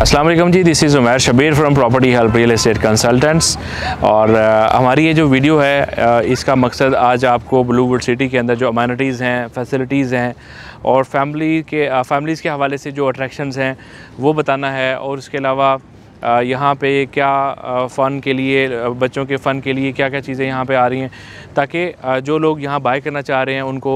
अस्सलाम वालेकुम जी, this is Umair Shabir from property help real estate consultants. और हमारी ये जो वीडियो है इसका मकसद आज आपको ब्लूवुड सिटी के अंदर जो अमेनिटीज़ हैं, फैसिलिटीज़ हैं और फैमिलीज़ के हवाले से जो अट्रैक्शंस हैं वो बताना है। और उसके अलावा यहाँ पे क्या फ़न के लिए, बच्चों के फ़न के लिए क्या क्या चीज़ें यहाँ पे आ रही हैं, ताकि जो लोग यहाँ बाय करना चाह रहे हैं उनको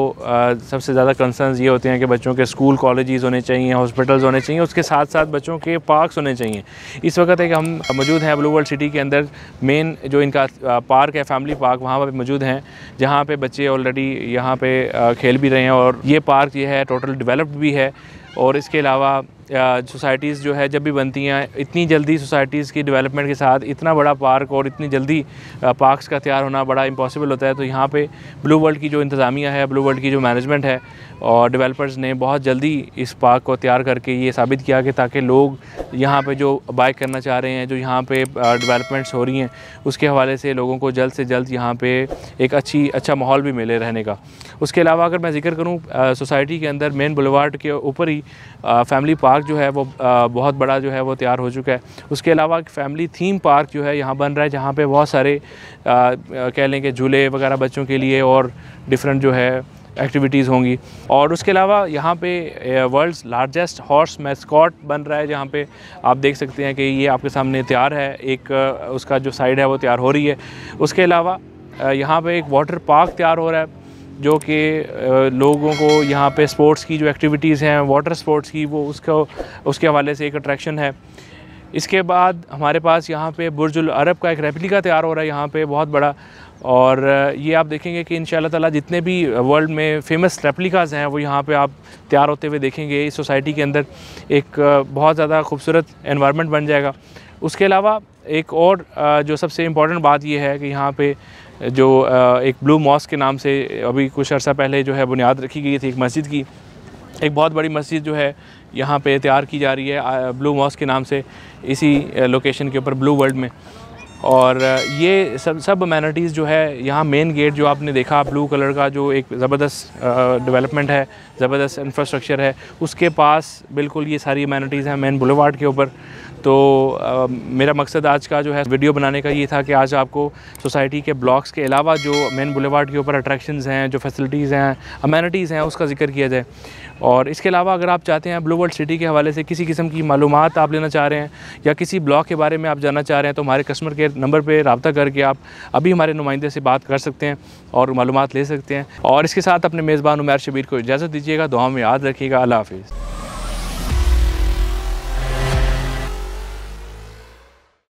सबसे ज़्यादा कंसर्न्स ये होते हैं कि बच्चों के स्कूल कॉलेजेस होने चाहिए, हॉस्पिटल्स होने चाहिए, उसके साथ साथ बच्चों के पार्क्स होने चाहिए। इस वक्त एक हम मौजूद हैं ब्लूवर्ल्ड सिटी के अंदर। मेन जो इनका पार्क है, फैमिली पार्क, वहाँ पर मौजूद हैं, जहाँ पर बच्चे ऑलरेडी यहाँ पर खेल भी रहे हैं। और ये पार्क ये है टोटल डेवलप्ड भी है। और इसके अलावा सोसाइटीज़ जो है जब भी बनती हैं, इतनी जल्दी सोसाइटीज़ की डेवलपमेंट के साथ इतना बड़ा पार्क और इतनी जल्दी पार्क्स का तैयार होना बड़ा इम्पॉसिबल होता है। तो यहाँ पे ब्लूवर्ल्ड की जो इंतज़ामिया है, ब्लूवर्ल्ड की जो मैनेजमेंट है और डेवलपर्स ने बहुत जल्दी इस पार्क को तैयार करके ये साबित किया कि ताकि लोग यहाँ पे जो बाय करना चाह रहे हैं, जो यहाँ पे डेवलपमेंट्स हो रही हैं, उसके हवाले से लोगों को जल्द से जल्द यहाँ पे एक अच्छा माहौल भी मिले रहने का। उसके अलावा अगर मैं ज़िक्र करूँ सोसाइटी के अंदर मेन बुलेवार्ड के ऊपर ही फैमिली पार्क जो है वो बहुत बड़ा जो है वो तैयार हो चुका है। उसके अलावा एक फैमिली थीम पार्क जो है यहाँ बन रहा है, जहाँ पे बहुत सारे कह लें कि झूले वगैरह बच्चों के लिए और डिफरेंट जो है एक्टिविटीज़ होंगी। और उसके अलावा यहाँ पे वर्ल्ड्स लार्जेस्ट हॉर्स मैस्कॉट बन रहा है, जहाँ पे आप देख सकते हैं कि ये आपके सामने तैयार है, एक उसका जो साइड है वो तैयार हो रही है। उसके अलावा यहाँ पे एक वाटर पार्क तैयार हो रहा है, जो कि लोगों को यहाँ पे स्पोर्ट्स की जो एक्टिविटीज़ हैं, वाटर स्पोर्ट्स की, वो उसके हवाले से एक अट्रैक्शन है। इसके बाद हमारे पास यहाँ पे बुर्जुल अरब का एक रेप्लिका तैयार हो रहा है यहाँ पे बहुत बड़ा। और ये आप देखेंगे कि इंशाल्लाह ताला जितने भी वर्ल्ड में फ़ेमस रेप्लिकाज़ हैं वो यहाँ पे आप तैयार होते हुए देखेंगे। इस सोसाइटी के अंदर एक बहुत ज़्यादा खूबसूरत एनवायरनमेंट बन जाएगा। उसके अलावा एक और जो सबसे इम्पॉर्टेंट बात ये है कि यहाँ पे जो एक ब्लू मॉस्क के नाम से अभी कुछ अर्सा पहले जो है बुनियाद रखी गई थी एक मस्जिद की, एक बहुत बड़ी मस्जिद जो है यहाँ पे तैयार की जा रही है ब्लू मॉस्क के नाम से, इसी लोकेशन के ऊपर ब्लू वर्ल्ड में। और ये सब अमेनिटीज़ जो है यहाँ मेन गेट जो आपने देखा ब्लू कलर का, जो एक ज़बरदस्त डेवलपमेंट है, ज़बरदस्त इंफ्रास्ट्रक्चर है, उसके पास बिल्कुल ये सारी अमेनिटीज़ हैं मेन बुलेवार्ड के ऊपर। तो मेरा मकसद आज का जो है वीडियो बनाने का ये था कि आज आपको सोसाइटी के ब्लॉक्स के अलावा जो मेन बुलेवार्ड के ऊपर अट्रैक्शंस हैं, जो फैसिलिटीज़ हैं, अमेनिटीज़ हैं, उसका जिक्र किया जाए। और इसके अलावा अगर आप चाहते हैं ब्लूवर्ल्ड सिटी के हवाले से किसी किस्म की मालूमात आप लेना चाह रहे हैं या किसी ब्लॉक के बारे में आप जानना चाह रहे हैं, तो हमारे कस्टमर केयर नंबर पर रब्ता करके आप अभी हमारे नुमाइंदे से बात कर सकते हैं और मालूमात ले सकते हैं। और इसके साथ अपने मेज़बान उमैर शबीर को इजाज़त दीजिएगा। दुआ में याद रखिएगा। अल्लाह हाफ़िज़।